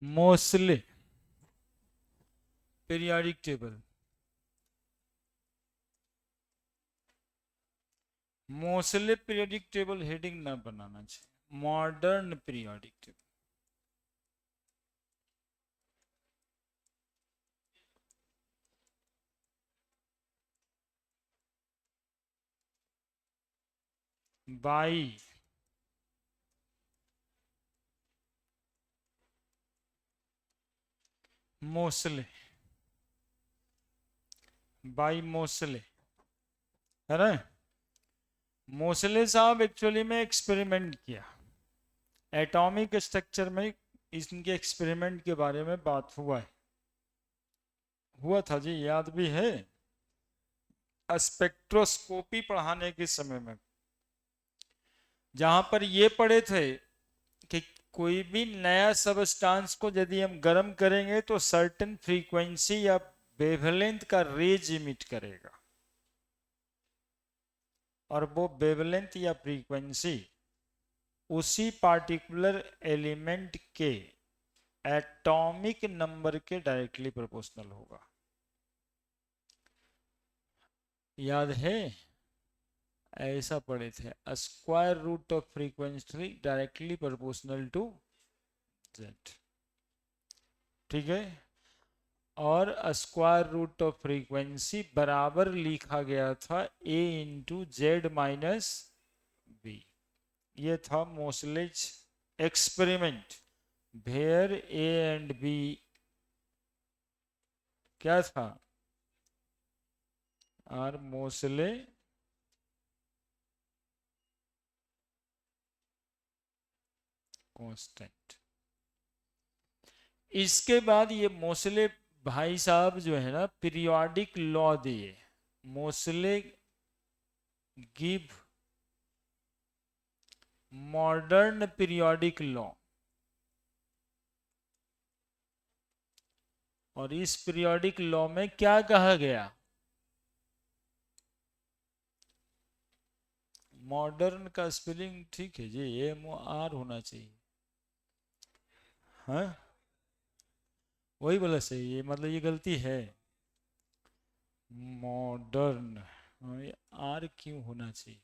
Mosley periodic table, Moseley periodic table heading ना बनाना चाहिए, modern periodic table. By Moseley, by Moseley, है ना। मोस्ले साहब एक्चुअली में एक्सपेरिमेंट किया एटॉमिक स्ट्रक्चर में, इनके एक्सपेरिमेंट के बारे में बात हुआ था जी, याद भी है। स्पेक्ट्रोस्कोपी पढ़ाने के समय में जहां पर ये पढ़े थे कि कोई भी नया सबस्टांस को यदि हम गर्म करेंगे तो सर्टेन फ्रीक्वेंसी या वेवलेंथ का रेज इमिट करेगा, और वो वेवलेंथ या फ्रीक्वेंसी उसी पार्टिकुलर एलिमेंट के एटॉमिक नंबर के डायरेक्टली प्रोपोर्शनल होगा। याद है, ऐसा पढ़े थे, square root of frequency directly proportional to Z. ठीक है, और स्क्वायर रूट ऑफ फ्रीक्वेंसी बराबर लिखा गया था A into Z minus B. ये था Moseley's experiment, where A and B क्या था, आर मोसले कांस्टेंट। इसके बाद ये मोसले भाई साहब जो है ना पीरियोडिक लॉ दिए, Mosle give modern periodic law. और इस पीरियोडिक लॉ में क्या कहा गया, मॉडर्न का स्पेलिंग ठीक है जी, एम ओ आर होना चाहिए। हाँ, वही बोला सही है, मतलब ये गलती है, मॉडर्न, ये आर क्यों होना चाहिए,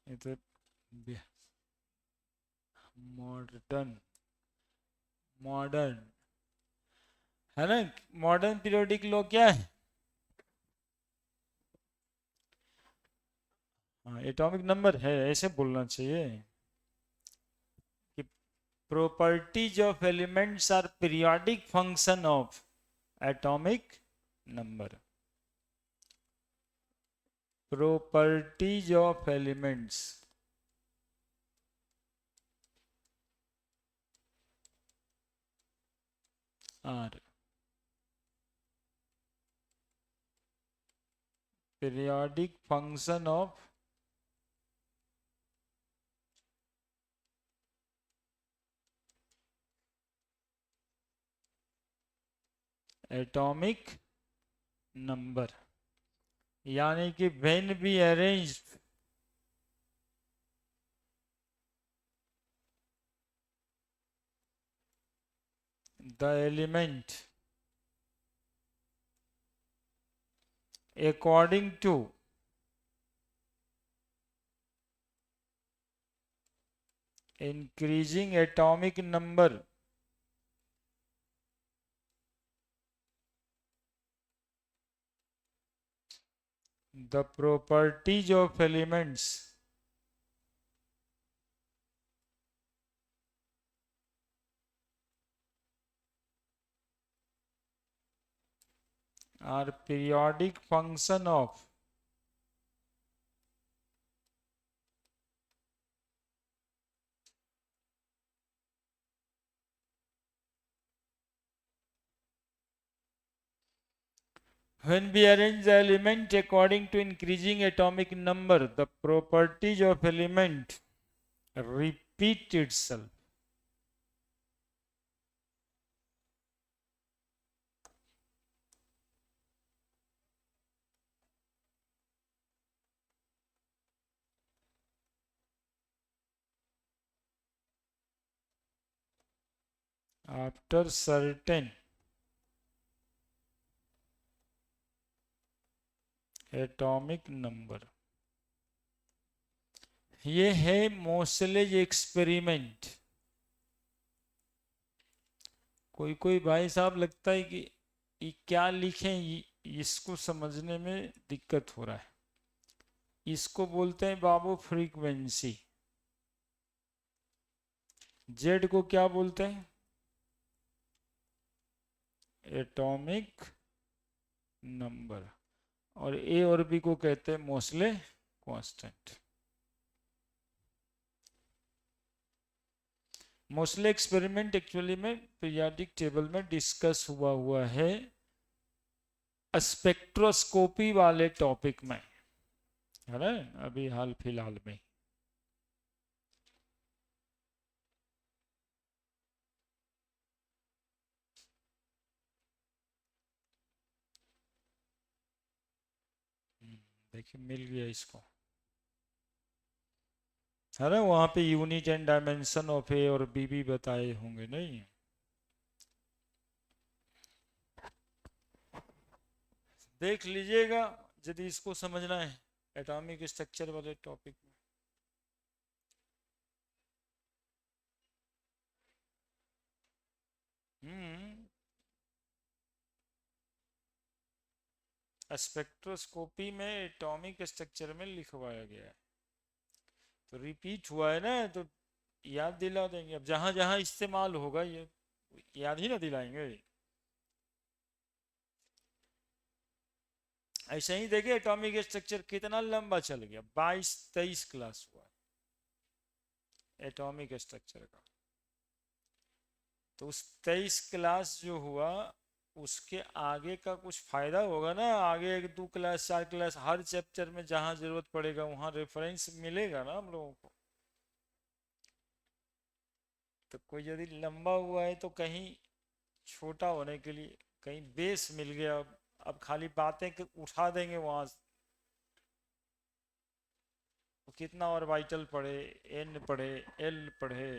ये तो मॉडर्न, मॉडर्न है ना। मॉडर्न पीरियोडिक लॉ क्या है, हाँ एटॉमिक नंबर है, ऐसे बोलना चाहिए कि properties of elements are periodic function of atomic number। properties of elements are periodic function of atomic number। यानी कि when we arrange the element according to increasing atomic number, the properties of elements are periodic function of when we arrange the element according to increasing atomic number, the properties of element repeat itself। After certain atomic number, ये है मोसलेज experiment. कोई कोई भाई साहब लगता है कि ये क्या लिखें, इसको समझने में दिक्कत हो रहा है। इसको बोलते हैं बाबू फ्रीक्वेंसी। जेड को क्या बोलते हैं? Atomic number. और ए और बी को कहते हैं Mosle constant. Mosle experiment actually में पीरियोडिक टेबल में डिस्कस हुआ है स्पेक्ट्रोस्कोपी वाले टॉपिक में, है ना, अभी हाल फिलहाल में। देखिए मिल गया इसको, है ना, वहां पे यूनिट एंड डायमेंशन ऑफ ए और बी भी बताए होंगे नहीं? देख लीजिएगा यदि इसको समझना है एटॉमिक स्ट्रक्चर वाले टॉपिक में। हम्म स्पेक्ट्रोस्कोपी में एटॉमिक स्ट्रक्चर में लिखवाया गया है, तो रिपीट हुआ है ना, तो याद दिला देंगे। अब जहां जहां इस्तेमाल होगा ये याद ही ना दिलाएंगे। ऐसे ही देखिए एटॉमिक स्ट्रक्चर कितना लंबा चल गया, 22-23 क्लास हुआ एटॉमिक स्ट्रक्चर का। तो उस 23 क्लास जो हुआ उसके आगे का कुछ फायदा होगा ना, आगे 1-2 क्लास 4 क्लास हर चैप्टर में जहां जरूरत पड़ेगा वहां रेफरेंस मिलेगा ना हम लोगों को। तो कोई यदि लंबा हुआ है तो कहीं छोटा होने के लिए कहीं बेस मिल गया। अब खाली बातें उठा देंगे वहां से, तो कितना और वाइटल पढ़े, एन पढ़े, एल पढ़े।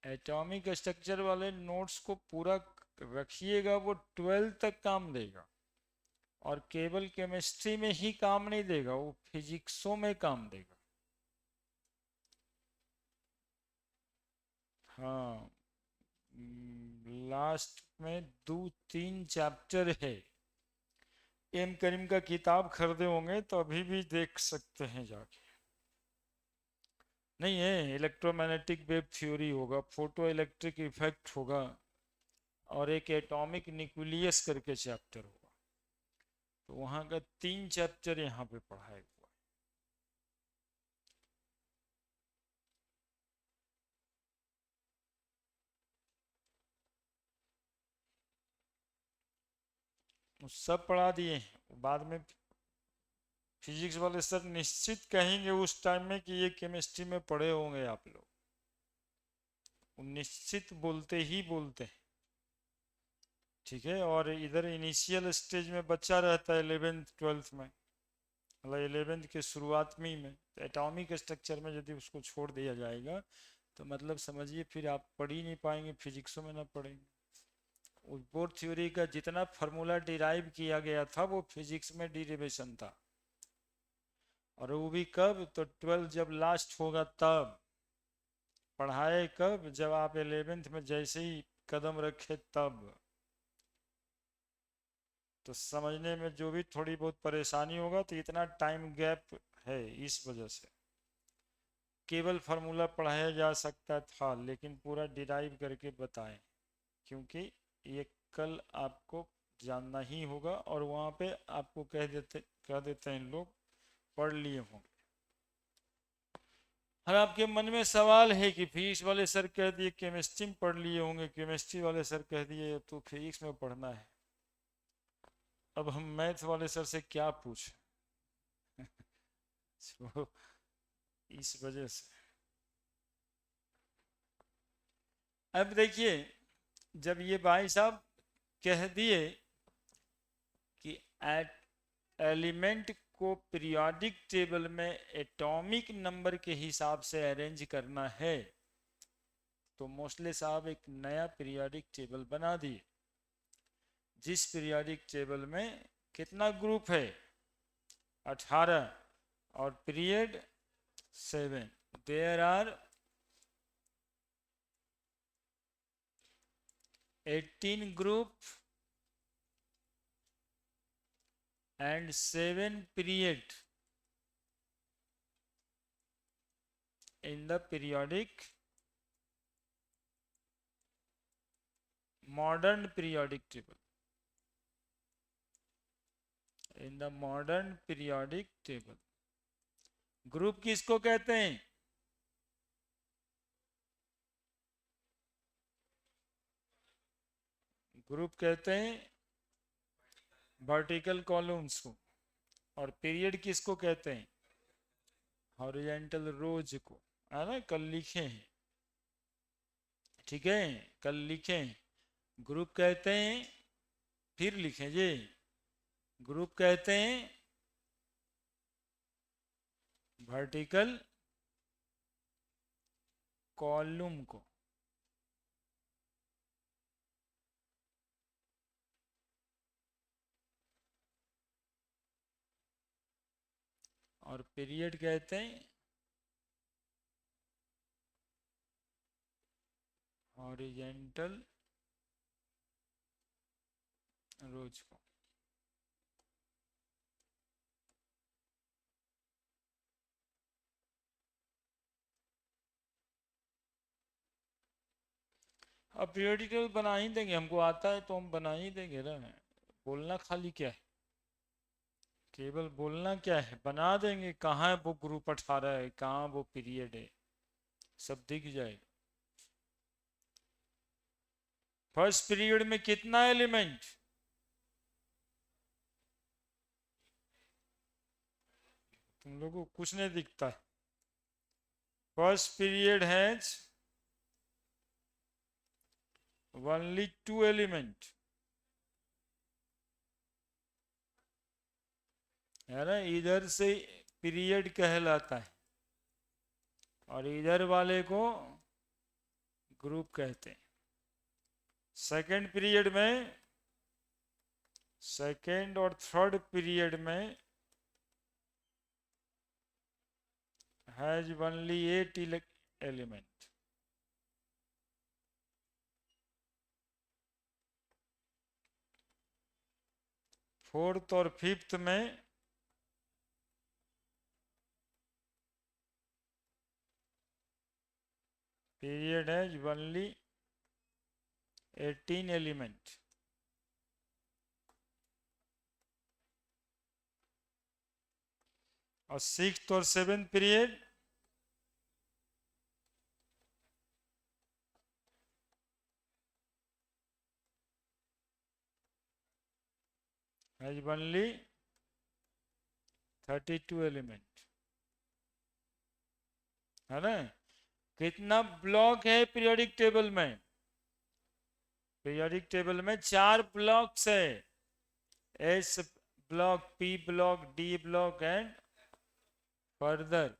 एटॉमिक स्ट्रक्चर वाले नोट्स को पूरा रखिएगा, वो 12 तक काम देगा। और केवल केमिस्ट्री में ही काम नहीं देगा, वो फिजिक्सों में काम देगा। हाँ, लास्ट में 2-3 चैप्टर है। एम करीम का किताब खरीदे होंगे तो अभी भी देख सकते हैं जाके। नहीं है, इलेक्ट्रोमैग्नेटिक वेव थ्योरी होगा, फोटो इलेक्ट्रिक इफेक्ट होगा, और एक एटॉमिक न्यूक्लियस करके चैप्टर होगा। तो वहां का 3 चैप्टर यहाँ पे पढ़ाया हुआ है, वो सब पढ़ा दिए। बाद में फिजिक्स वाले सर निश्चित कहेंगे उस टाइम में कि ये केमिस्ट्री में पढ़े होंगे आप लोग, वो निश्चित बोलते ही बोलते हैं। ठीक है, और इधर इनिशियल स्टेज में बच्चा रहता है 11th-12th में, मतलब 11th के शुरुआत में ही में, तो एटॉमिक स्ट्रक्चर में यदि उसको छोड़ दिया जाएगा तो मतलब समझिए फिर आप पढ़ ही नहीं पाएंगे, फिजिक्सों में ना पढ़ेंगे। बोर थ्योरी का जितना फार्मूला डिराइव किया गया था वो फिजिक्स में डिरिवेशन था। और वो भी कब, तो 12 जब लास्ट होगा तब पढ़ाए। कब? जब आप 11th में जैसे ही कदम रखे तब। तो समझने में जो भी थोड़ी बहुत परेशानी होगा, तो इतना टाइम गैप है इस वजह से। केवल फार्मूला पढ़ाया जा सकता था लेकिन पूरा डिराइव करके बताएं, क्योंकि ये कल आपको जानना ही होगा। और वहाँ पे आपको कह देते हैं लोग पढ़ लिए होंगे। और आपके मन में सवाल है कि फिजिक्स वाले सर कह दिए केमिस्ट्री में पढ़ लिए होंगे, केमिस्ट्री वाले सर कह दिए तो फिजिक्स में पढ़ना है। अब हम मैथ वाले सर से क्या पूछें? तो इस वजह से अब देखिए, जब ये भाई साहब कह दिए कि एलिमेंट को पीरियोडिक टेबल में एटॉमिक नंबर के हिसाब से अरेंज करना है तो मोस्टली साहब एक नया पीरियोडिक टेबल बना दिए, जिस पीरियोडिक टेबल में कितना ग्रुप है 18 और period 7, there are 18 group and 7 period in the periodic modern periodic table. In the modern periodic table, group किसको कहते हैं? ग्रुप कहते हैं वर्टिकल कॉलम्स को, और पीरियड किसको कहते हैं? हॉरिजॉन्टल रोज को, है ना? कल लिखे हैं, ठीक है, कल लिखे हैं। ग्रुप कहते हैं, फिर लिखें जी, ग्रुप कहते हैं वर्टिकल कॉलम को, और पीरियड कहते हैं हॉरिजॉन्टल रोज को। अब पीरियोडिक टेबल बना ही देंगे, हमको आता है तो हम बना ही देंगे ना, बोलना खाली क्या है, केवल बोलना क्या है, बना देंगे। कहाँ है वो ग्रुप 18 है, कहाँ वो पीरियड है, सब दिख जाएगा। फर्स्ट पीरियड में कितना एलिमेंट? तुम लोगों को कुछ नहीं दिखता है। First period has only 2 element, है ना? इधर से पीरियड कहलाता है और इधर वाले को ग्रुप कहते हैं। सेकेंड पीरियड में, सेकेंड और थर्ड पीरियड में हैज ओनली 8 एलिमेंट। फोर्थ और फिफ्थ में पीरियड हैज ओनली 18 एलिमेंट। और सिक्स्थ और seventh period has only 32 element, है ना? कितना ब्लॉक है पीरियोडिक टेबल में? पीरियोडिक टेबल में 4 ब्लॉक्स है, S block, P block, D block and further.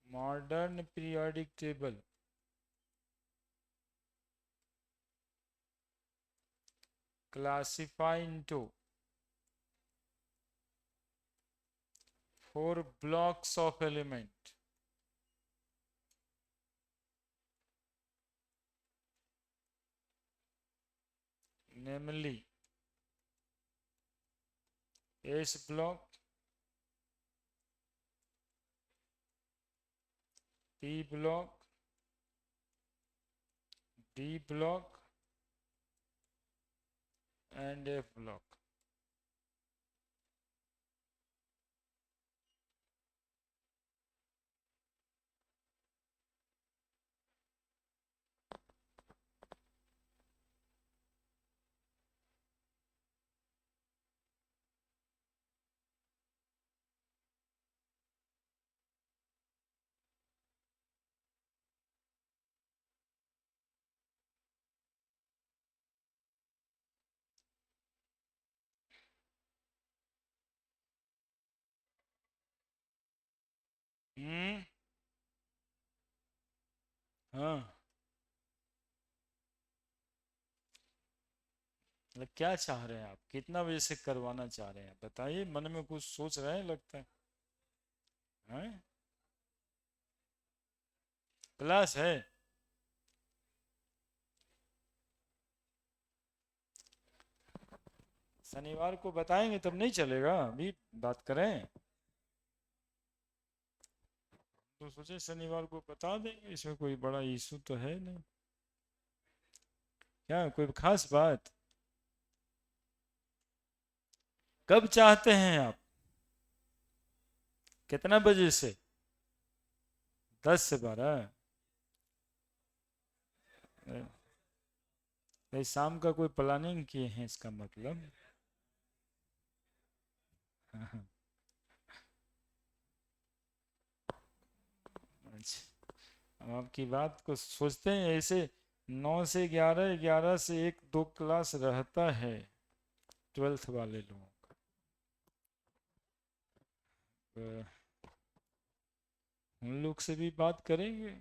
Modern periodic table classify into 4 blocks of element, namely S block, P block, D block and F block. हाँ, मतलब क्या चाह रहे हैं आप, कितना बजे से करवाना चाह रहे हैं, बताइए, मन में कुछ सोच रहे हैं लगता है। हैं? क्लास है? शनिवार को बताएंगे तब नहीं चलेगा, अभी बात करें। तो सोचे शनिवार को बता देंगे, इसमें कोई बड़ा इशू तो है नहीं। क्या कोई खास बात? कब चाहते हैं आप? कितना बजे से? 10 से 12? शाम का कोई प्लानिंग किए हैं इसका मतलब? हाँ, अच्छा। अब आपकी बात को सोचते हैं ऐसे। 9 से 11, 11 से 1, 2 क्लास रहता है 12th वाले लोगों का। उन लोग से भी बात करेंगे,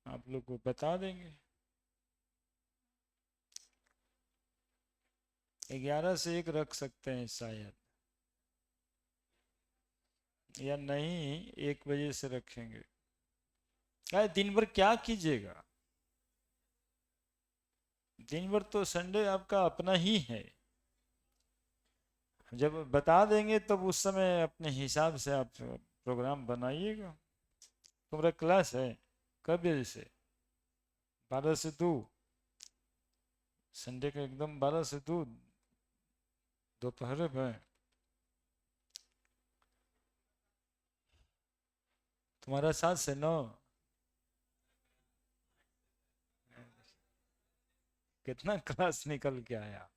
आप लोग को बता देंगे। 11 से 1 रख सकते हैं शायद, या नहीं 1 बजे से रखेंगे। अरे दिन भर क्या कीजिएगा? दिन भर तो संडे आपका अपना ही है। जब बता देंगे तब उस समय अपने हिसाब से आप प्रोग्राम बनाइएगा। तुम्हारा क्लास है कब बजे से? 12 से 2? संडे का एकदम 12 से 2 दोपहर में? तुम्हारा 7 से 9? कितना क्लास निकल के आया?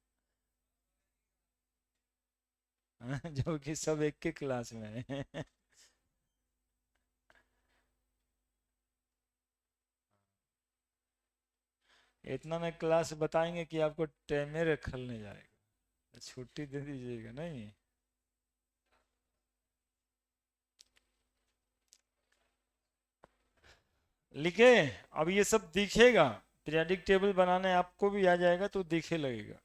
जो कि सब एक के क्लास में है। इतना ना क्लास बताएंगे कि आपको टेने रखने जाएगा, छुट्टी दे दीजिएगा नहीं। लिखे? अब ये सब दिखेगा, पीरियाडिक टेबल बनाने आपको भी आ जाएगा तो दिखे लगेगा।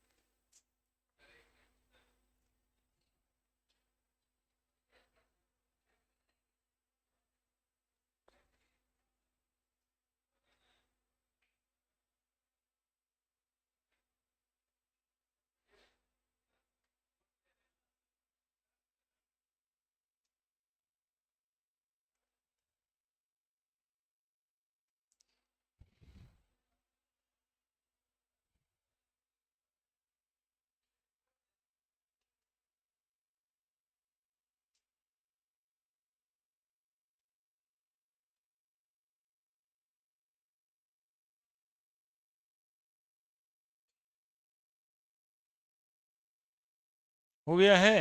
हो गया है?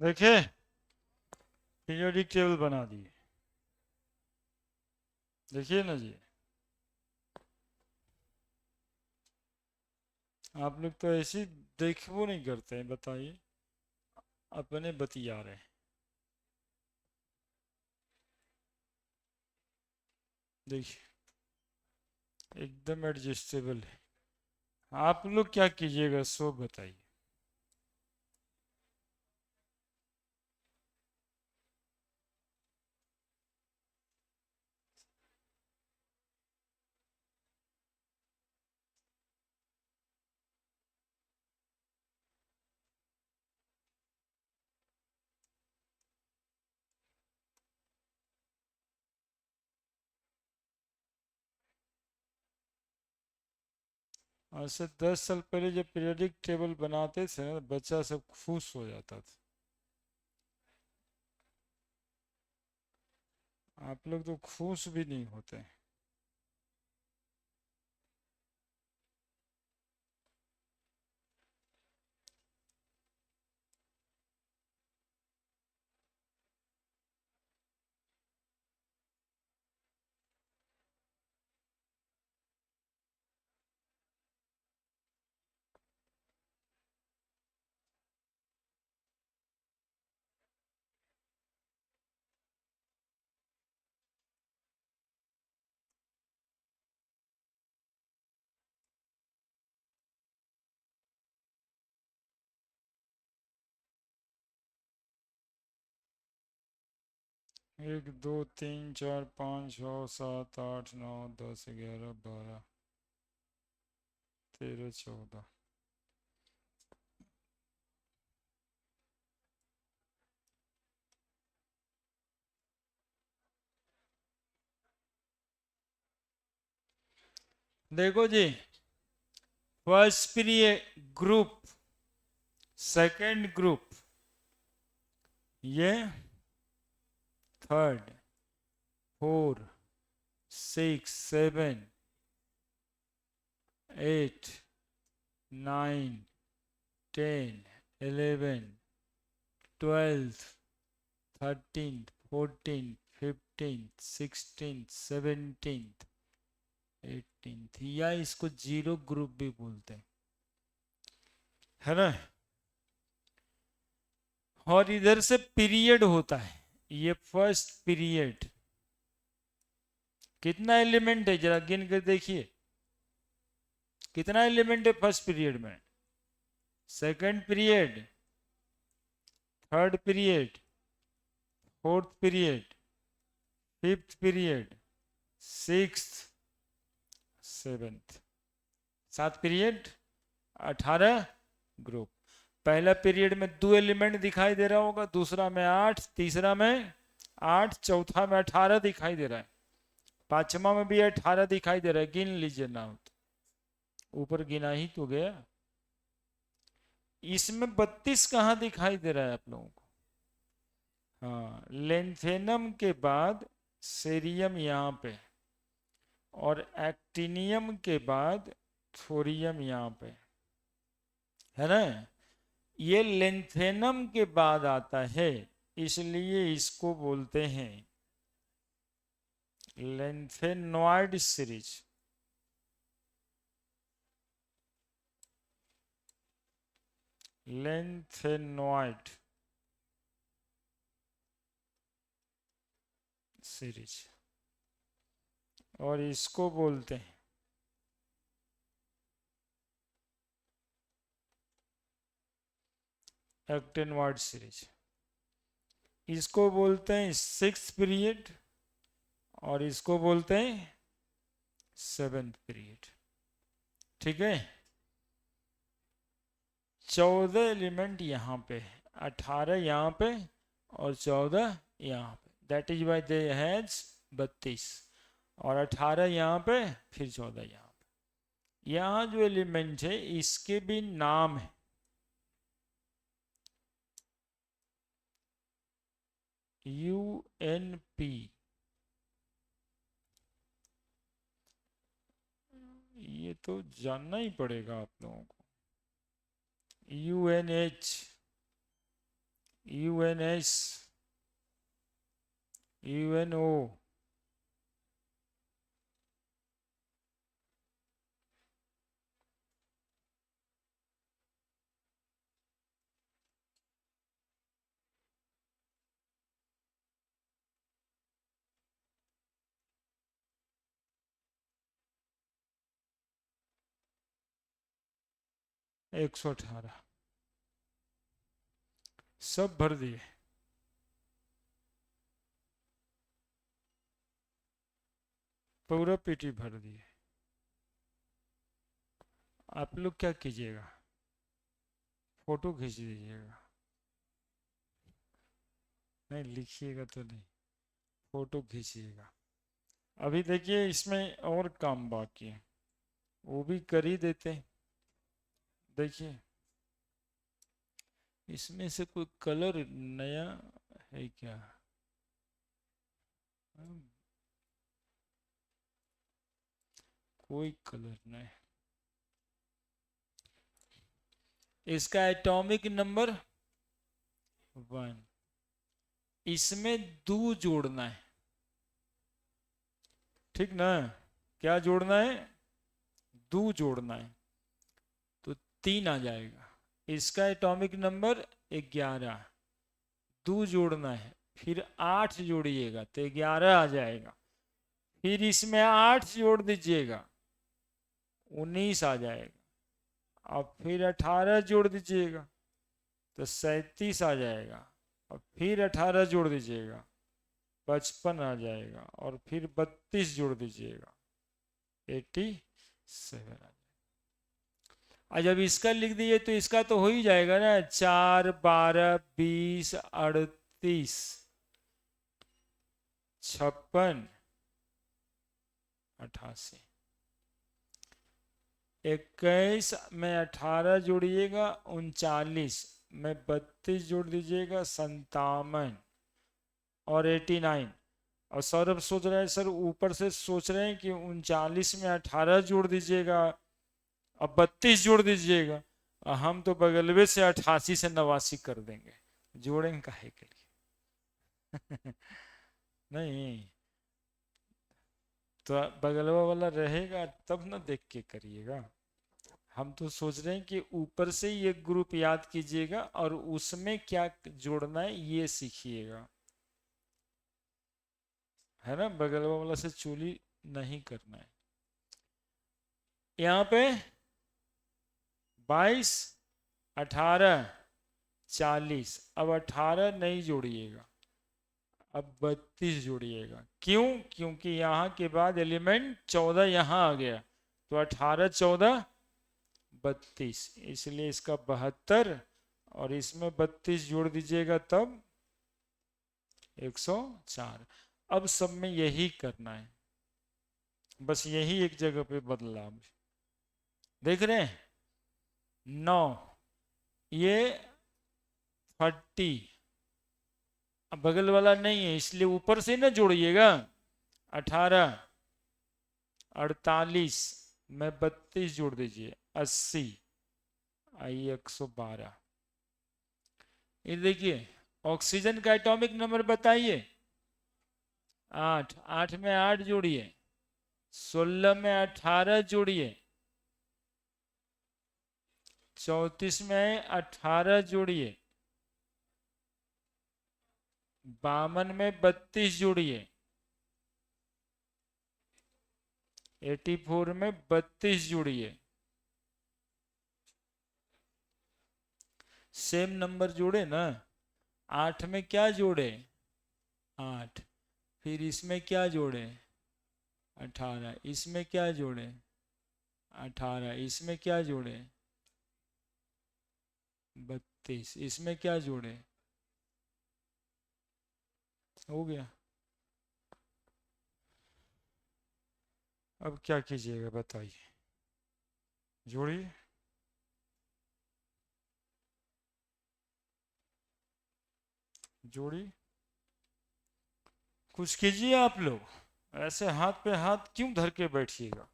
देखिए पीरियोडिक टेबल बना दिए, देखिए ना जी। आप लोग तो ऐसी देखो नहीं करते हैं, बताइए, अपने बतिया रहे हैं। देखिए एकदम एडजस्टेबल है। आप लोग क्या कीजिएगा सो बताइए। आज से 10 साल पहले जब पीरियोडिक टेबल बनाते थे ना, बच्चा सब खुश हो जाता था। आप लोग तो खुश भी नहीं होते। एक दो तीन चार पाँच छः सात आठ नौ 10 11 12 13 14। देखो जी, first period group, second group, ये third, four, six, seven, eight, nine, 10, 11, 12, 13, 14, 15, 16, 17, 18, या इसको जीरो ग्रुप भी बोलते हैं, है ना। और इधर से पीरियड होता है, ये फर्स्ट पीरियड। कितना एलिमेंट है जरा गिन कर देखिए, कितना एलिमेंट है फर्स्ट पीरियड में। Second period, third period, fourth period, fifth period, sixth, seventh, 7 period, 18 group. पहला पीरियड में 2 एलिमेंट दिखाई दे रहा होगा, दूसरा में 8, तीसरा में 8, चौथा में 18 दिखाई दे रहा है, पांचवा में भी 18 दिखाई दे रहा है। गिन लीजिए ना, ऊपर गिना ही तो गया। इसमें 32 कहाँ दिखाई दे रहा है आप लोगों को। हाँ, लेंथेनम के बाद सेरियम यहाँ पे, और एक्टिनियम के बाद थोरियम यहाँ पे, है ना। ये लेंथेनम के बाद आता है, इसलिए इसको बोलते हैं लेंथेनॉइड सीरीज। लेंथेनॉइड सीरीज, और इसको बोलते हैं एक्टिनॉइड सीरीज। इसको बोलते हैं 6th पीरियड, और इसको बोलते हैं 7th पीरियड। ठीक है, 14 एलिमेंट यहाँ पे है, 18 यहाँ पे और 14 यहाँ पे, that is why they has 32, और 18 यहाँ पे फिर 14 यहाँ पे। यहाँ जो एलिमेंट है इसके भी नाम है, UNP, ये तो जानना ही पड़ेगा आप लोगों को। UNH, UNS UNO $118 सब भर दिए। पूरा पेटी भर दिए। आप लोग क्या कीजिएगा, फोटो खींच दीजिएगा। नहीं लिखिएगा तो नहीं, फोटो खींचिएगा। अभी देखिए इसमें और काम बाकी है, वो भी कर ही देते। देखिए इसमें से कोई कलर नया है क्या? कोई कलर नहीं। इसका एटॉमिक नंबर 1। इसमें 2 जोड़ना है, ठीक ना? क्या जोड़ना है? 2 जोड़ना है तो 3 आ जाएगा। इसका एटॉमिक नंबर 11। 2 जोड़ना है, फिर 8 जोड़िएगा तो 11 आ जाएगा। फिर इसमें 8 जोड़ दीजिएगा, 19 आ जाएगा। अब फिर 18 जोड़ दीजिएगा तो 37 आ जाएगा। और फिर 18 जोड़ दीजिएगा, 55 आ जाएगा। और फिर 32 जोड़ दीजिएगा, 87 आ जाएगा। और जब इसका लिख दिए तो इसका तो हो ही जाएगा ना। 4 12 20 38 56 88। 21 में 18 जोड़िएगा 39, में 32 जोड़ दीजिएगा 57 और 89। और सौरभ सोच रहे हैं सर, ऊपर से सोच रहे हैं कि 39 में 18 जोड़ दीजिएगा अब 32 जोड़ दीजिएगा। हम तो बगलवे से 88 से 89 कर देंगे, जोड़ेंगे काहे के लिए? नहीं तो बगलवा वाला रहेगा तब ना देख के करिएगा। हम तो सोच रहे हैं कि ऊपर से ये ग्रुप याद कीजिएगा और उसमें क्या जोड़ना है ये सीखिएगा, है ना? बगलवा वाला से चोली नहीं करना है। यहाँ पे 22 18 40। अब 18 नहीं जोड़िएगा, अब 32 जोड़िएगा। क्यों? क्योंकि यहाँ के बाद एलिमेंट 14 यहाँ आ गया, तो 18 14 32, इसलिए इसका 72 और इसमें 32 जोड़ दीजिएगा तब 104। अब सब में यही करना है, बस यही एक जगह पे बदलाव। देख रहे हैं? 9 ये 30, अब बगल वाला नहीं है इसलिए ऊपर से ना जोड़िएगा। 18 48 में 32 जोड़ दीजिए 80, आई 112। ये देखिए ऑक्सीजन का एटॉमिक नंबर बताइए। 8। 8 में 8 जोड़िए, 16 में 18 जोड़िए, 34 में 18 जोड़िए, 52 में 32 जोड़िए, 84 में 32 जोड़िए। सेम नंबर जोड़े ना। 8 में क्या जोड़े? 8। फिर इसमें क्या जोड़े? 18। इसमें क्या जोड़े? 18। इसमें क्या जोड़े? 32। इसमें क्या जोड़े? हो गया। अब क्या कीजिएगा बताइए, जोड़िए। जोड़िए, कुछ कीजिए आप लोग, ऐसे हाथ पे हाथ क्यों धर के बैठिएगा?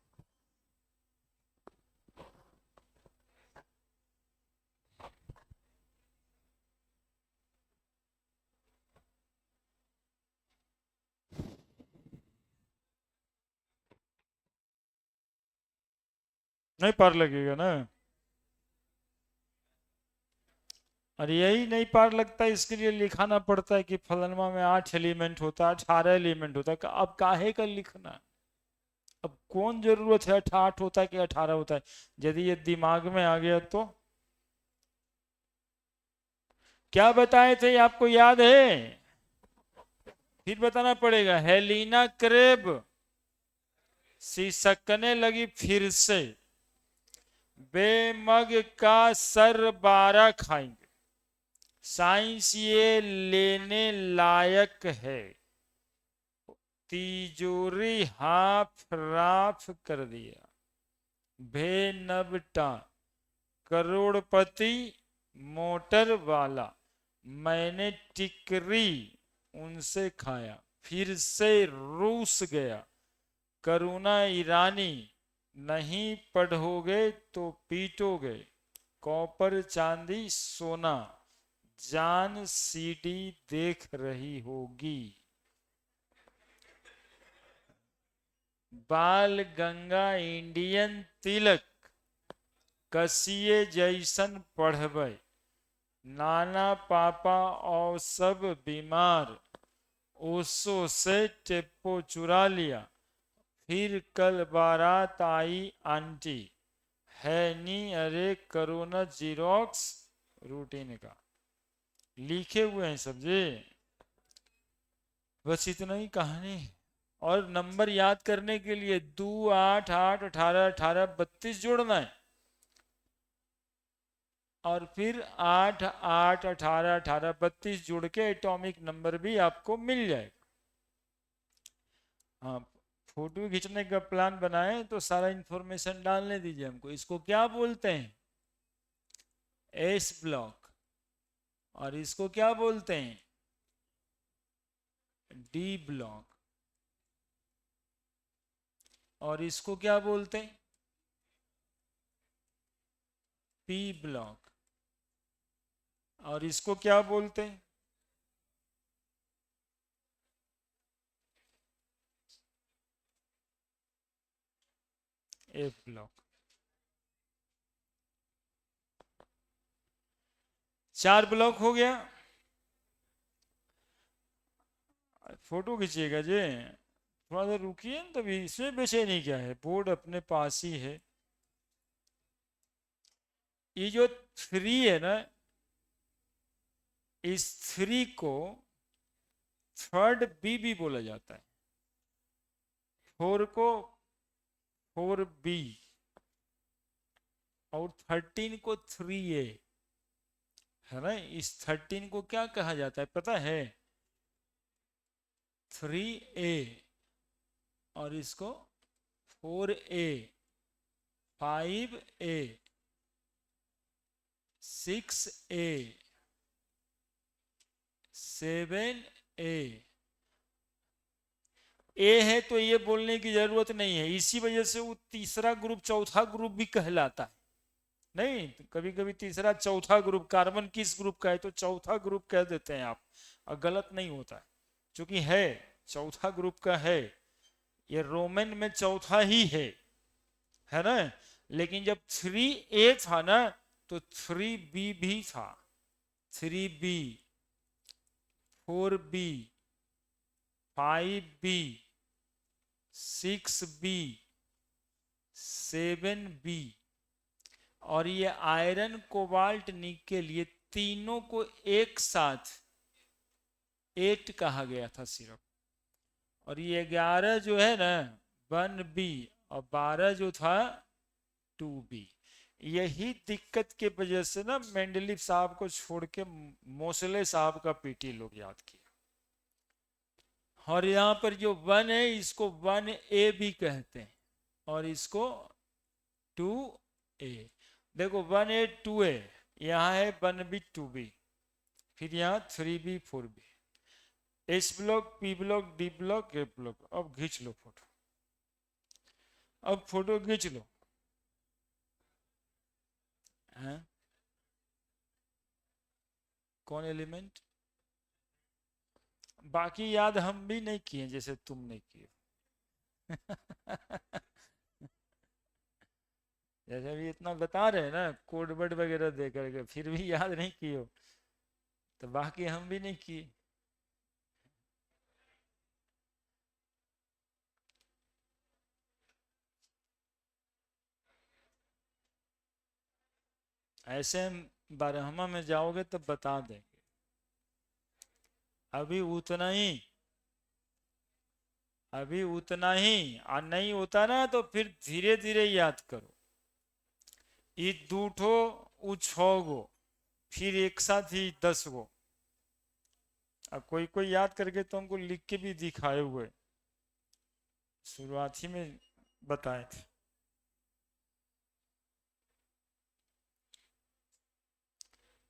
नहीं पार लगेगा ना। और यही नहीं पार लगता, इसके लिए लिखाना पड़ता है कि फलनमा में 8 एलिमेंट होता है, 18 एलिमेंट होता है। अब काहे का लिखना है? अब कौन जरूरत है 8 होता है कि 18 होता है? यदि ये दिमाग में आ गया तो। क्या बताए थे आपको याद है? फिर बताना पड़ेगा। हेलिना क्रेब सिसकने लगी फिर से, बेमग का सर 12 खाएंगे। साइंस ये लेने लायक है। तिजोरी हाफ राफ कर दिया। भेनबटा करोड़पति मोटर वाला, मैंने टिकरी उनसे खाया, फिर से रूस गया। करुणा ईरानी नहीं पढ़ोगे तो पीटोगे। कॉपर चांदी सोना, जान सीडी देख रही होगी। बाल गंगा इंडियन तिलक, कसिए जैसन पढ़बै। नाना पापा और सब बीमार, ओसो से टेप्पो चुरा लिया। फिर कल बारात आई आंटी, है नी अरे करो न जीरोक्स रूटीन का। लिखे हुए हैं सब जी। बस इतना ही कहानी है। और नंबर याद करने के लिए 2 8 8 18 18 32 जोड़ना है। और फिर 8 8 18 18 32 जोड़ के एटॉमिक नंबर भी आपको मिल जाएगा। हाँ, फोटो खींचने का प्लान बनाए तो सारा इंफॉर्मेशन डालने दीजिए हमको। इसको क्या बोलते हैं? S block. और इसको क्या बोलते हैं? D block. और इसको क्या बोलते हैं? P block. और इसको क्या बोलते हैं? F block. 4 ब्लॉक हो गया। फोटो खींचिएगा जी। थोड़ा देर रुकिए न, तभी इसमें बेचैनी क्या है, बोर्ड अपने पास ही है। ये जो 3 है ना, इस 3 को थर्ड बी भी बोला जाता है। 4 को 4B, और 13 को 3A, है ना? इस 13 को क्या कहा जाता है पता है? 3A। और इसको 4A, 5A, 6A, 7A। ए है तो ये बोलने की जरूरत नहीं है, इसी वजह से वो तीसरा ग्रुप चौथा ग्रुप भी कहलाता है। नहीं, तो कभी कभी तीसरा चौथा ग्रुप, कार्बन किस ग्रुप का है तो चौथा ग्रुप कह देते हैं आप, और गलत नहीं होता है। क्योंकि है, चौथा ग्रुप का है। ये रोमन में चौथा ही है ना? लेकिन जब 3A था ना, तो 3B भी था। 3B, 4B, 5B, 6B, 7B। और ये आयरन कोबाल्ट निकेल, ये तीनों को एक साथ 8 कहा गया था सिर्फ। और ये 11 जो है ना 1B, और 12 जो था 2B। यही दिक्कत के वजह से ना मेंडलीव साहब को छोड़ के मोसले साहब का पीटी लोग याद किया। और यहाँ पर जो 1 है इसको 1A भी कहते हैं, और इसको 2A। देखो 1A 2A, यहाँ है 1B 2B, फिर यहाँ 3B 4B। S block, P block, D block, A block. अब खींच लो फोटो। अब फोटो खींच लो। हैं? कौन एलिमेंट? बाकी याद हम भी नहीं किए जैसे तुम नहीं किए। जैसे अभी इतना बता रहे हैं ना कोड वर्ड वगैरह दे करके, फिर भी याद नहीं किए हो, तो बाकी हम भी नहीं किए। ऐसे हम बारहमा में जाओगे तब बता देंगे, अभी उतना ही, अभी उतना ही। और नहीं होता ना तो फिर धीरे धीरे याद करो। ई दूठो उ छो गो, फिर एक साथ ही 10 गो। अब कोई कोई याद करके तो हमको लिख के भी दिखाए हुए, शुरुआत ही में बताए थे।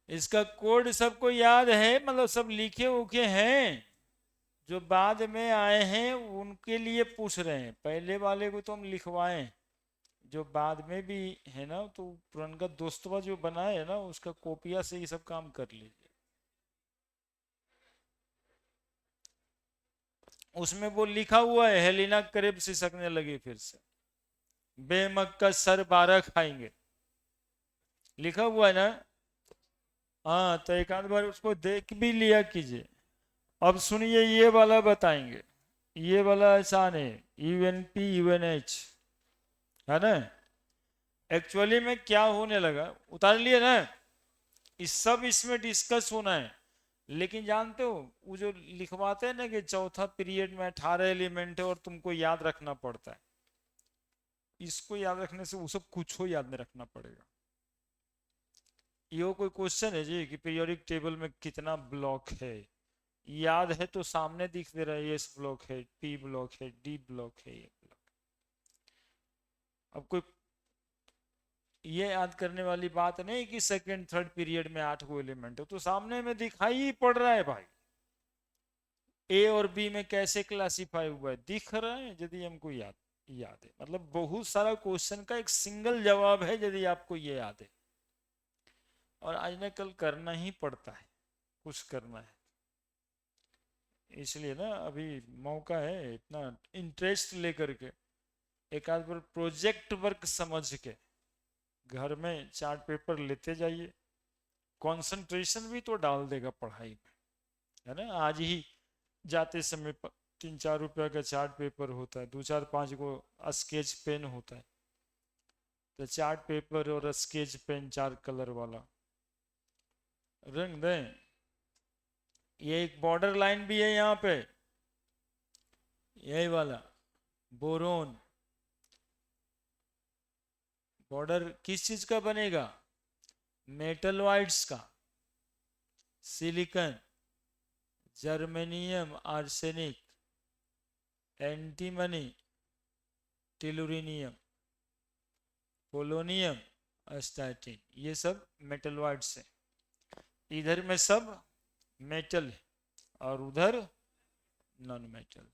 इसका कोड सबको याद है, मतलब सब लिखे उखे हैं। जो बाद में आए हैं उनके लिए पूछ रहे हैं, पहले वाले को तो हम लिखवाएं। जो बाद में भी है ना, तो पुरनका दोस्तवा जो बनाए है ना, उसका कॉपिया से ये सब काम कर लीजिए। उसमें वो लिखा हुआ है, हेलिना करीब सिसकने लगी फिर से, बेमक का सर 12 खाएंगे, लिखा हुआ है ना। हाँ, तो एक आध बार उसको देख भी लिया कीजिए। अब सुनिए, ये वाला बताएंगे। ये वाला आसान है, UNP UNH, है ना। एक्चुअली में क्या होने लगा, उतार लिए ना, इस सब इसमें डिस्कस होना है। लेकिन जानते हो वो जो लिखवाते हैं ना कि चौथा पीरियड में 18 एलिमेंट है और तुमको याद रखना पड़ता है, इसको याद रखने से वो सब कुछ हो याद नहीं रखना पड़ेगा। ये कोई क्वेश्चन है जी कि पीरियोडिक टेबल में कितना ब्लॉक है, याद है तो सामने दिख दे रहा है, एस ब्लॉक है, पी ब्लॉक है, डी ब्लॉक है, ये ब्लॉक। अब कोई ये याद करने वाली बात नहीं कि सेकंड थर्ड पीरियड में 8 गो एलिमेंट है, तो सामने में दिखाई ही पड़ रहा है भाई। ए और बी में कैसे क्लासिफाई हुआ है दिख रहा है, यदि हमको याद याद है। मतलब बहुत सारा क्वेश्चन का एक सिंगल जवाब है यदि आपको ये याद है। और आज न कल करना ही पड़ता है, कुछ करना है। इसलिए ना अभी मौका है, इतना इंटरेस्ट लेकर के एक आध बार प्रोजेक्ट वर्क समझ के घर में चार्ट पेपर लेते जाइए। कंसंट्रेशन भी तो डाल देगा पढ़ाई में, है ना। आज ही जाते समय 3-4 रुपया का चार्ट पेपर होता है, 2-4-5 गो स्केच पेन होता है, तो चार्ट पेपर और स्केच पेन 4 कलर वाला रंग दें। ये एक बॉर्डर लाइन भी है यहाँ पे, यही वाला बोरोन। बॉर्डर किस चीज का बनेगा, मेटलॉइड्स का, silicon, germanium, arsenic, antimony, tellurium, polonium, astatine, ये सब मेटलॉइड्स है। इधर में सब मेटल है और उधर नॉन मेटल।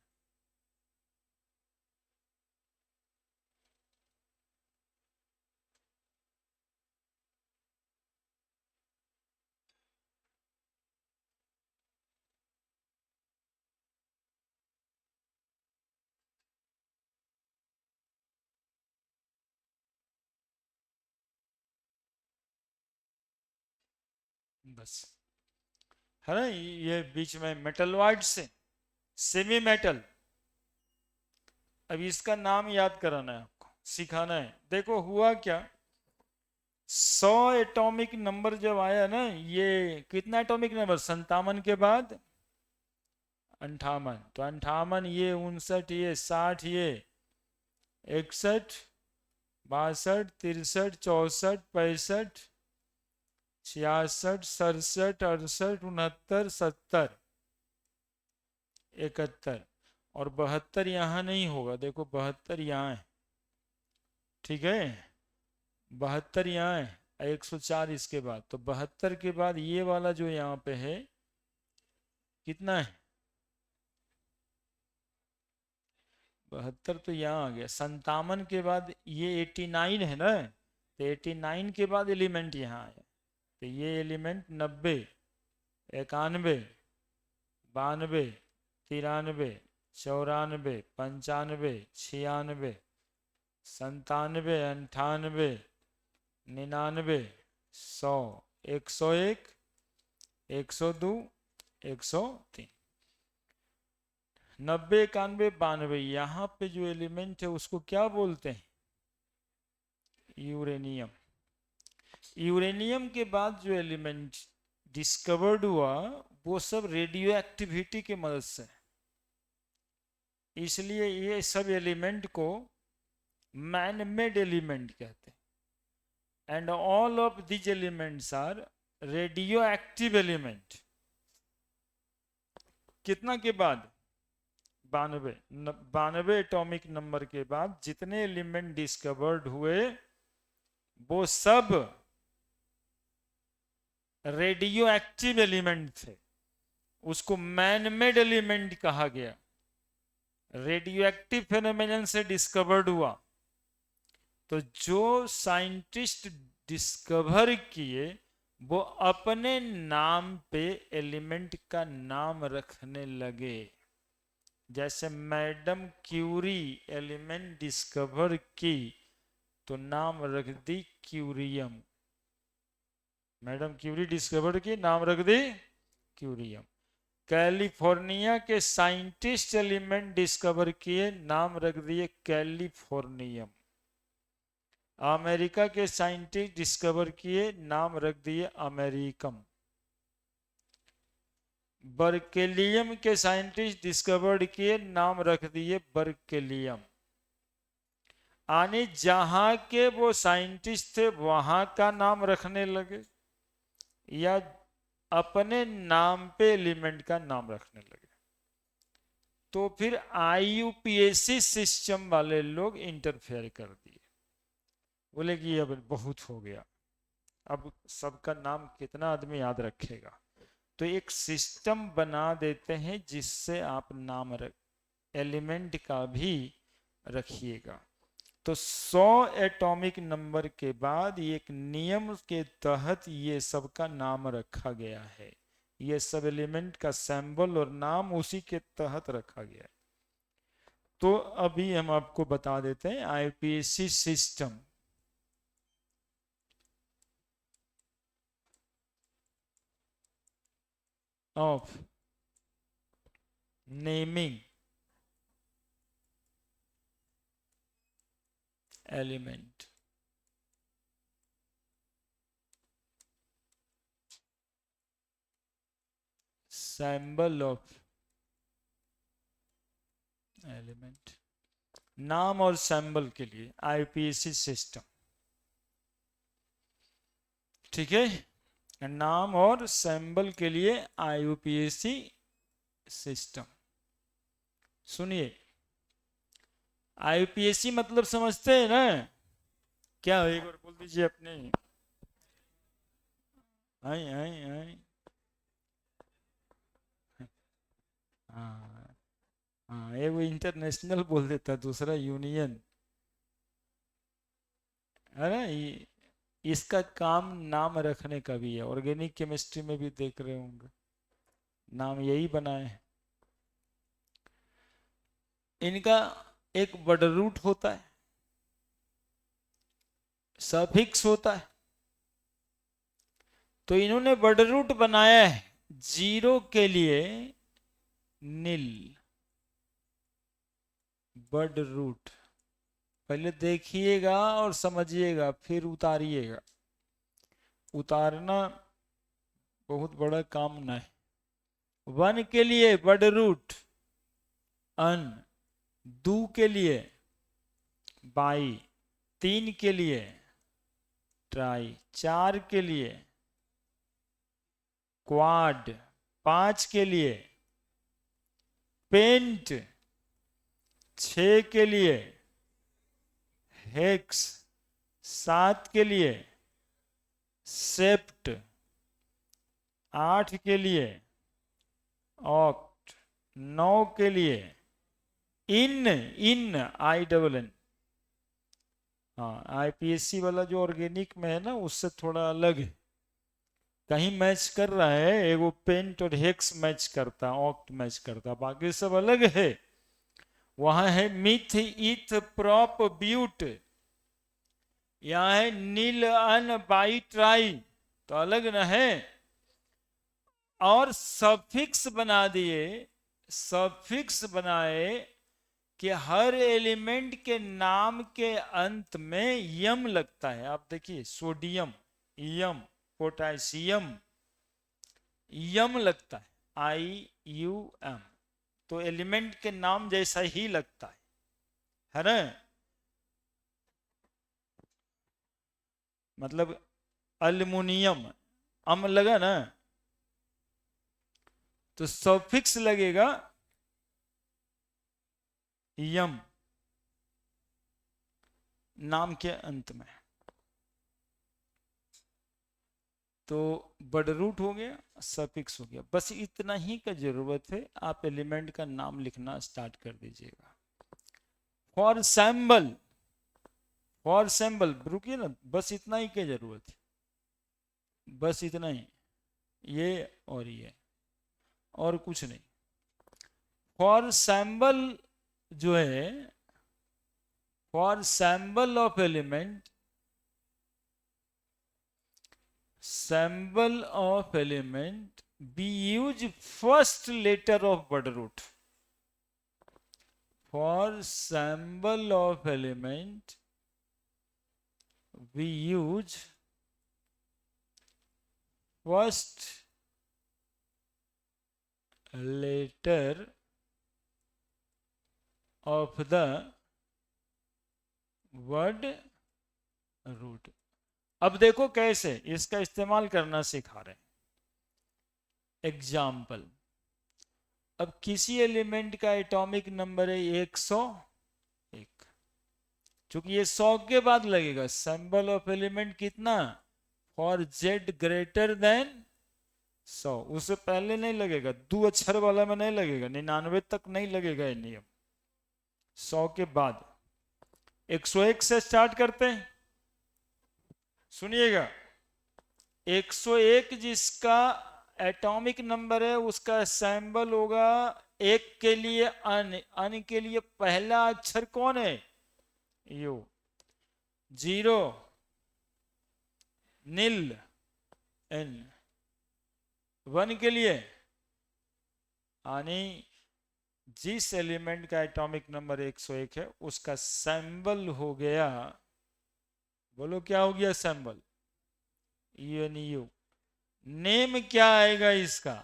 बस, है ना। ये बीच में मेटलॉइड्स है, सेमी मेटल। अब इसका नाम याद कराना है आपको, सिखाना है। देखो हुआ क्या, 100 एटॉमिक नंबर जब आया ना, ये कितना एटॉमिक नंबर, 57 के बाद 58, तो 58, ये 59, ये 60, ये 61, 62, 63, 64, 65, 66, 67, 68, 69, 70, 71, और 72 यहाँ नहीं होगा, देखो 72 यहाँ है, ठीक है। 72 यहाँ है, 104 इसके बाद, तो 72 के बाद ये वाला जो यहाँ पे है कितना है, 72 तो यहाँ आ गया। 57 के बाद ये 89 है ना, तो 89 के बाद एलिमेंट यहाँ आया, तो ये एलिमेंट 90, 91, 92, 93, 94, 95, 96, 97, 98, 99, 100, 101, 102, 103, 90, 91, 92। यहाँ पे जो एलिमेंट है उसको क्या बोलते हैं? यूरेनियम। यूरेनियम के बाद जो एलिमेंट डिस्कवर्ड हुआ वो सब रेडियो एक्टिविटी की मदद से, इसलिए ये सब एलिमेंट को मैन मेड एलिमेंट कहते हैं। And all of these elements are radioactive element. कितना के बाद? 92। 92 एटॉमिक नंबर के बाद जितने एलिमेंट डिस्कवर्ड हुए वो सब रेडियो एक्टिव एलिमेंट थे, उसको मैन मेड एलिमेंट कहा गया। रेडियो एक्टिव फेनोमेनन से डिस्कवर्ड हुआ, तो जो साइंटिस्ट डिस्कवर किए वो अपने नाम पे एलिमेंट का नाम रखने लगे। जैसे मैडम क्यूरी एलिमेंट डिस्कवर की तो नाम रख दी क्यूरियम। मैडम क्यूरी डिस्कवर की, नाम रख दी क्यूरियम। कैलिफोर्निया के साइंटिस्ट एलिमेंट डिस्कवर किए, नाम रख दिए कैलिफोर्नियम। अमेरिका के साइंटिस्ट डिस्कवर किए, नाम रख दिए अमेरिकम। बर्केलियम के साइंटिस्ट डिस्कवर्ड किए, नाम रख दिए बर्केलियम। यानी जहां के वो साइंटिस्ट थे वहां का नाम रखने लगे या अपने नाम पे एलिमेंट का नाम रखने लगे। तो फिर आईयूपीएसी सिस्टम वाले लोग इंटरफेयर कर दिए, बोले कि अब बहुत हो गया, अब सबका नाम कितना आदमी याद रखेगा। तो एक सिस्टम बना देते हैं जिससे आप नाम रख एलिमेंट का भी रखिएगा। तो 100 एटॉमिक नंबर के बाद एक नियम के तहत ये सब का नाम रखा गया है। ये सब एलिमेंट का सिंबल और नाम उसी के तहत रखा गया है। तो अभी हम आपको बता देते हैं IUPAC system. Of naming element. Symbol of element, नाम और सिंबल के लिए आईपीएसी सिस्टम। ठीक है, नाम और सिंबल के लिए आईयूपीएसी सिस्टम। सुनिए, आईयूपीएसी मतलब समझते हैं ना? क्या एक बार बोल दीजिए अपने। आई आई आई हाँ हाँ, एक वो इंटरनेशनल बोल देता, दूसरा यूनियन। अरे इसका काम नाम रखने का भी है, ऑर्गेनिक केमिस्ट्री में भी देख रहे होंगे नाम यही बनाए हैं। इनका एक वर्ड रूट होता है, सफिक्स होता है। तो इन्होंने वर्ड रूट बनाया है 0 के लिए नील। वर्ड रूट पहले देखिएगा और समझिएगा, फिर उतारिएगा। उतारना बहुत बड़ा काम न है। 1 के लिए वर्ड रूट अन, 2 के लिए बाई, 3 के लिए ट्राई, 4 के लिए क्वाड, 5 के लिए पेंट, 6 के लिए हेक्स, 7 के लिए सेप्ट, 8 के लिए ऑक्ट, 9 के लिए इन, इन आई डबल एन। हाँ, आईपीएससी वाला जो ऑर्गेनिक में है ना उससे थोड़ा अलग है, कहीं मैच कर रहा है, एगो पेंट और हेक्स मैच करता, ऑक्ट मैच करता, बाकी सब अलग है। वहां है मिथ, इथ, प्रॉप, ब्यूट। यहाँ है नील अन बाई ट्राई, तो अलग न है। और सफिक्स बना दिए, सफिक्स बनाए कि हर एलिमेंट के नाम के अंत में यम लगता है। आप देखिए सोडियम यम, पोटेशियम यम लगता है, IUM। तो एलिमेंट के नाम जैसा ही लगता है ना। मतलब अल्युमिनियम अम लगा ना, तो सफिक्स लगेगा यम नाम के अंत में, तो बड रूट हो गया, सफिक्स हो गया। बस इतना ही का जरूरत है, आप एलिमेंट का नाम लिखना स्टार्ट कर दीजिएगा। फॉर सैम्बल, फॉर सैम्बल रुकिए ना, बस इतना ही की जरूरत है, बस इतना ही, ये और ये, और कुछ नहीं। फॉर सैम्बल जो है, for sample of element, symbol of element we use first letter of word root. For symbol of element we use first letter of the word root. अब देखो कैसे इसका इस्तेमाल करना सिखा रहे हैं। एग्जाम्पल, अब किसी एलिमेंट का एटॉमिक नंबर है 101, क्योंकि ये 100 के बाद लगेगा। सिंबल ऑफ एलिमेंट कितना, फॉर जेड ग्रेटर देन 100, उससे पहले नहीं लगेगा, 2 अक्षर वाला में नहीं लगेगा, 99 तक नहीं लगेगा ये नियम, 100 के बाद। 101 से स्टार्ट करते हैं, सुनिएगा। 101 जिसका एटॉमिक नंबर है उसका सिंबल होगा, एक के लिए अन, अन के लिए पहला अक्षर कौन है, यू। 0 नील एन, 1 के लिए यानी जिस एलिमेंट का एटॉमिक नंबर 101 है उसका सिंबल हो गया, बोलो क्या हो गया सिंबल, UNU। नेम क्या आएगा इसका,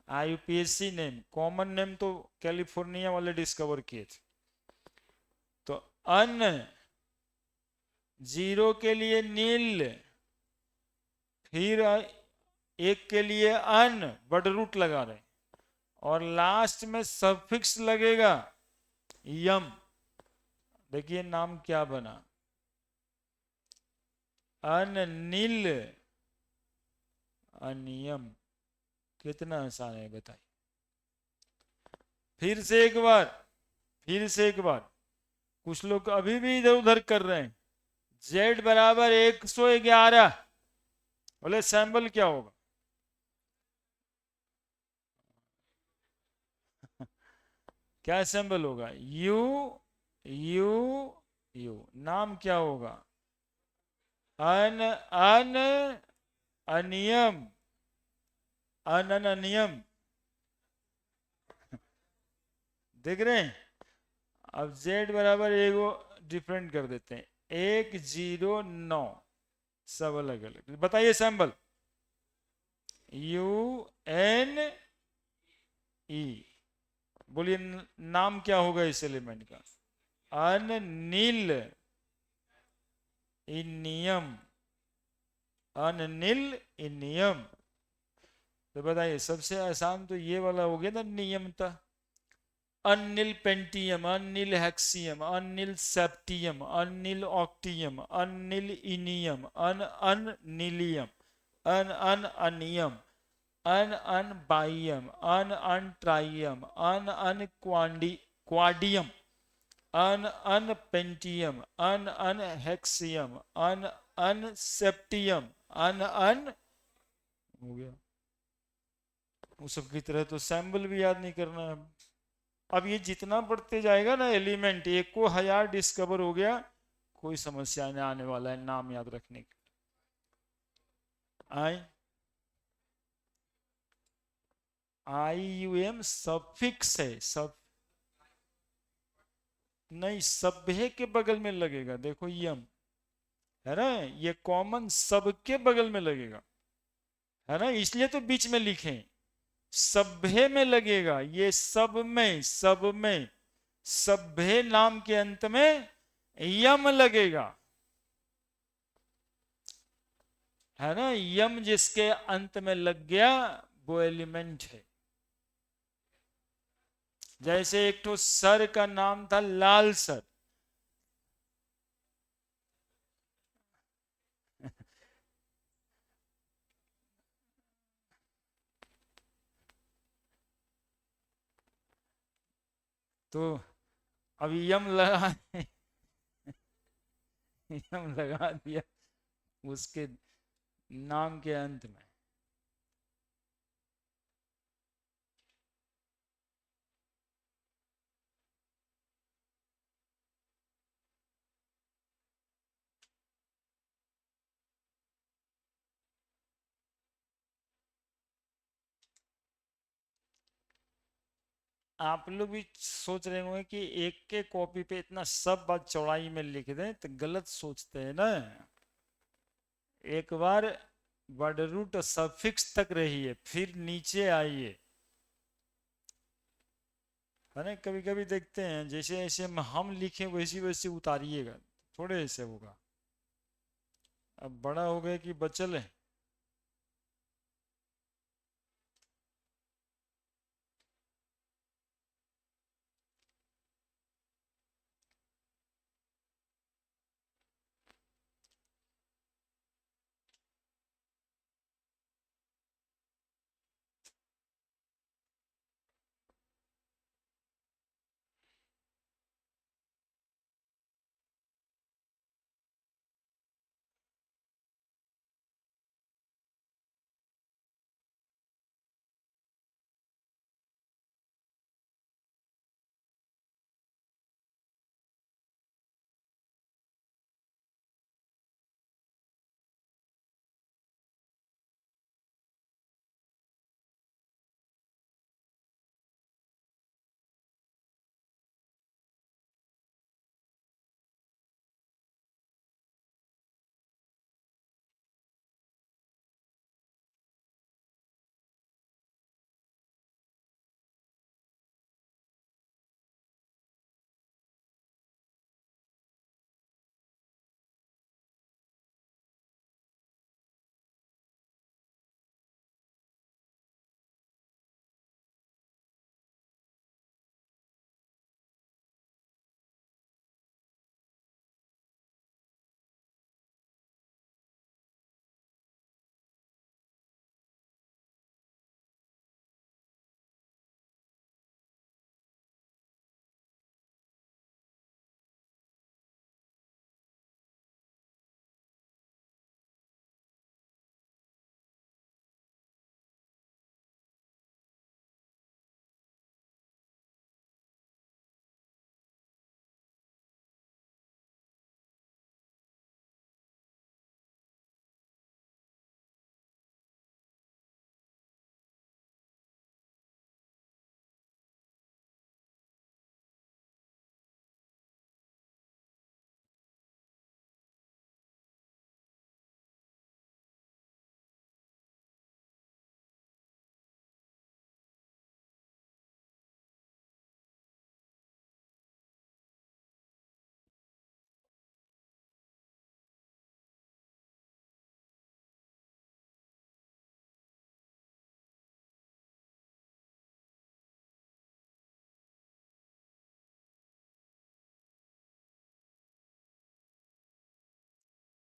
IUPAC नेम, कॉमन नेम तो कैलिफोर्निया वाले डिस्कवर किए थे। तो अन, 0 के लिए नील, फिर 1 के लिए अन, बड रूट लगा रहे, और लास्ट में सफिक्स लगेगा यम। देखिए नाम क्या बना, अनिल, अनियम। कितना आसान है बताइए। फिर से एक बार, फिर से एक बार, कुछ लोग अभी भी इधर उधर कर रहे हैं। Z बराबर 111, बोले सैंबल क्या होगा, क्या सैंबल होगा, U U U। नाम क्या होगा, अन अन अनियम, अन अनियम। देख रहे हैं। अब Z बराबर एगो डिफरेंट कर देते हैं, 109, सब अलग अलग। बताइए सैंबल, UNE। बोलिए नाम क्या होगा इस एलिमेंट का, अनिल इनियम, अनिल इनियम। तो बताइए सबसे आसान तो ये वाला हो गया ना, नियमता। अनिल पेंटियम, अनिल हेक्सियम, अनिल सेप्टियम, अनिल ऑक्टियम, अनिल इनियम, अन अन नीलियम, अन अन अनियम, अन अन बाइयम, अन अन ट्राइयम, अन अन क्वाडियम, अन अन पेंटियम, अन अन हेक्सियम, अन अन सेप्टियम, अन अन, हो गया। वो सब की तरह तो सैंबल भी याद नहीं करना है। अब ये जितना बढ़ते जाएगा ना एलिमेंट, 1,000 डिस्कवर हो गया, कोई समस्या नहीं आने वाला है नाम याद रखने की। आई आई यू एम सफिक्स है, सब नहीं, सभ्य के बगल में लगेगा, देखो यम है ना, ये कॉमन सबके बगल में लगेगा, है ना, इसलिए तो बीच में लिखे, सभ्य में लगेगा, ये सब में सभ्य नाम के अंत में यम लगेगा, है ना, यम जिसके अंत में लग गया वो एलिमेंट है। जैसे एक तो सर का नाम था लाल सर, तो अब यम लगा यम लगा दिया उसके नाम के अंत में। आप लोग भी सोच रहे होंगे कि एक के कॉपी पे इतना सब बात चौड़ाई में लिख दें, तो गलत सोचते हैं ना। एक बार वर्ड रूट सफिक्स तक रहिए, फिर नीचे आइए, है ना, कभी कभी देखते हैं जैसे ऐसे हम लिखे वैसी वैसी उतारिएगा, थोड़े ऐसे होगा। अब बड़ा हो गए कि बचल है।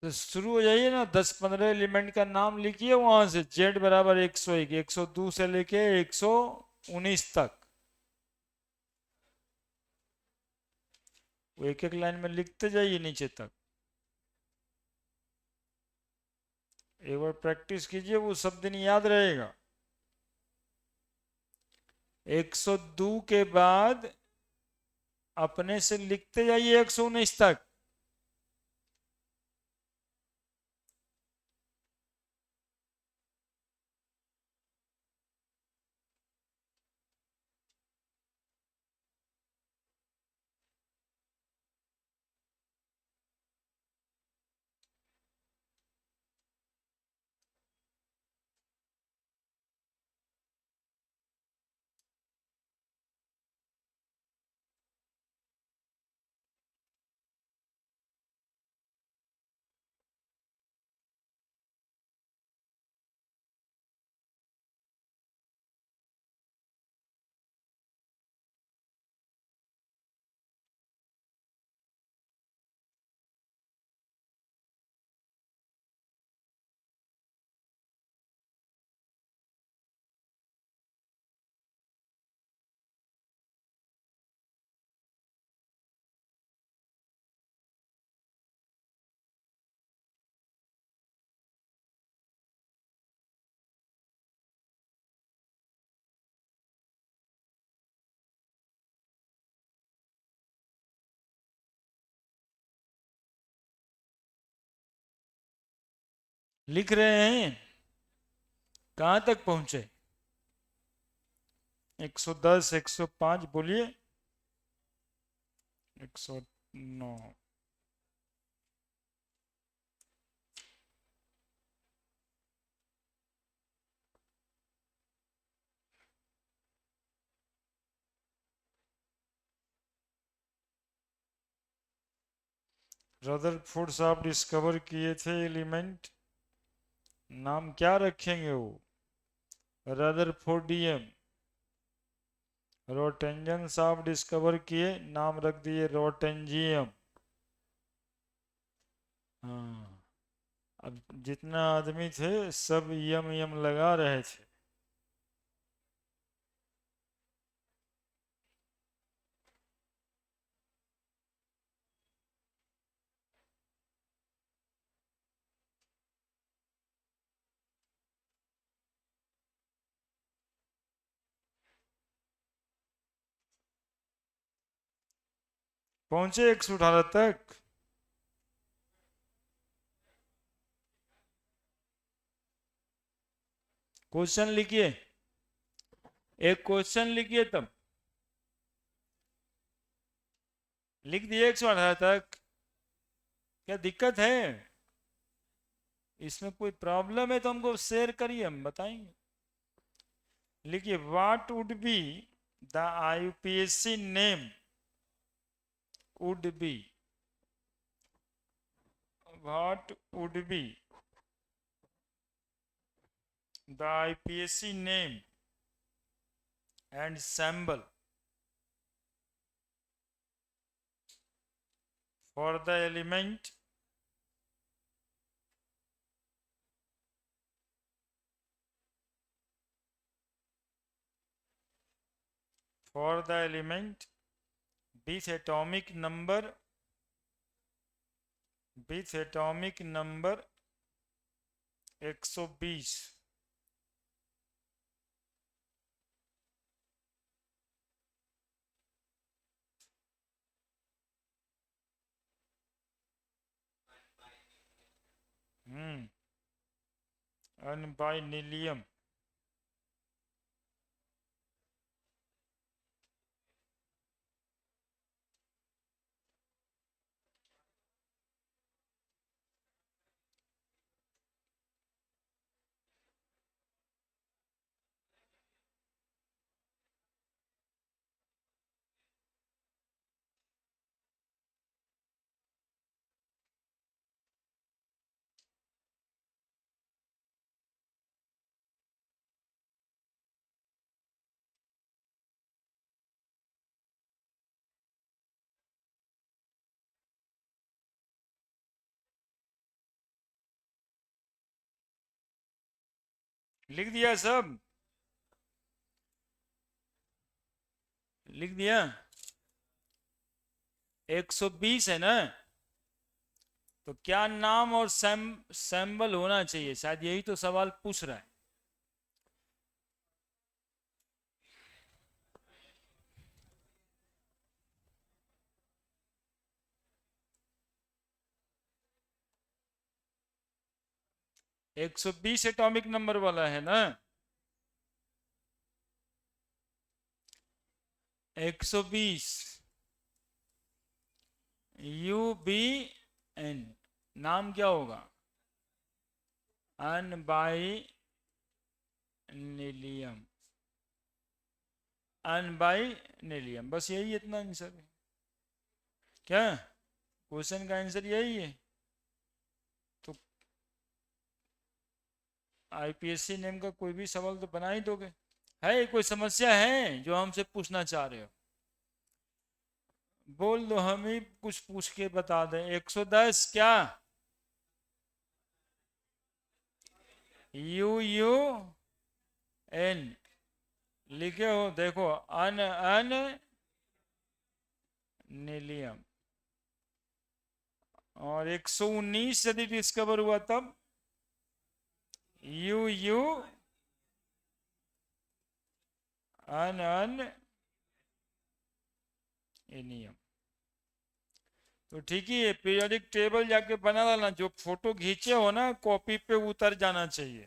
तो शुरू हो जाइए ना, 10-15 एलिमेंट का नाम लिखिए, वहां से जेड बराबर 101, 102 से लेके 119 तक, वो एक एक लाइन में लिखते जाइए नीचे तक। एक बार प्रैक्टिस कीजिए, वो सब दिन याद रहेगा। 102 के बाद अपने से लिखते जाइए 119 तक, लिख रहे हैं? कहाँ तक पहुंचे? 110, 105 बोलिए। 109। रदरफोर्ड साहब डिस्कवर किए थे एलिमेंट, नाम क्या रखेंगे वो? रदरफोर्डियम। रोटेंजन साहब डिस्कवर किए, नाम रख दिए रोटेंजियम। हाँ, अब जितना आदमी थे सब यम यम लगा रहे थे। पहुंचे 118 तक। क्वेश्चन लिखिए, एक क्वेश्चन लिखिए तब। लिख दिए 118 तक। क्या दिक्कत है? इसमें कोई प्रॉब्लम है तो हमको शेयर करिए, हम बताएंगे। लिखिए, what would be the आईयूपीएससी name, would be, what would be the IPSC name and symbol for the element with atomic number 120। अनबाइनिलियम। लिख दिया सब? लिख दिया? 120 है ना? तो क्या नाम और सैंबल होना चाहिए, शायद यही तो सवाल पूछ रहा है। एक सौ बीस एटॉमिक नंबर वाला है ना? 120 UBN, नाम क्या होगा? अनबाइनिलियम। अनबाइनिलियम, बस यही इतना आंसर है क्या? क्वेश्चन का आंसर यही है। तो आईपीएससी नेम का कोई भी सवाल तो बना ही दोगे। है कोई समस्या है जो हमसे पूछना चाह रहे हो? बोल दो, हम ही कुछ पूछ के बता दें। 110 क्या? UUN लिखे हो, देखो, अन अन नीलियम। और 119 यदि डिस्कवर हुआ तब UU अन अन एनियम। तो ठीक ही है, पीरियोडिक टेबल जाके बना लेना, जो फोटो खींचे हो ना कॉपी पे उतर जाना चाहिए।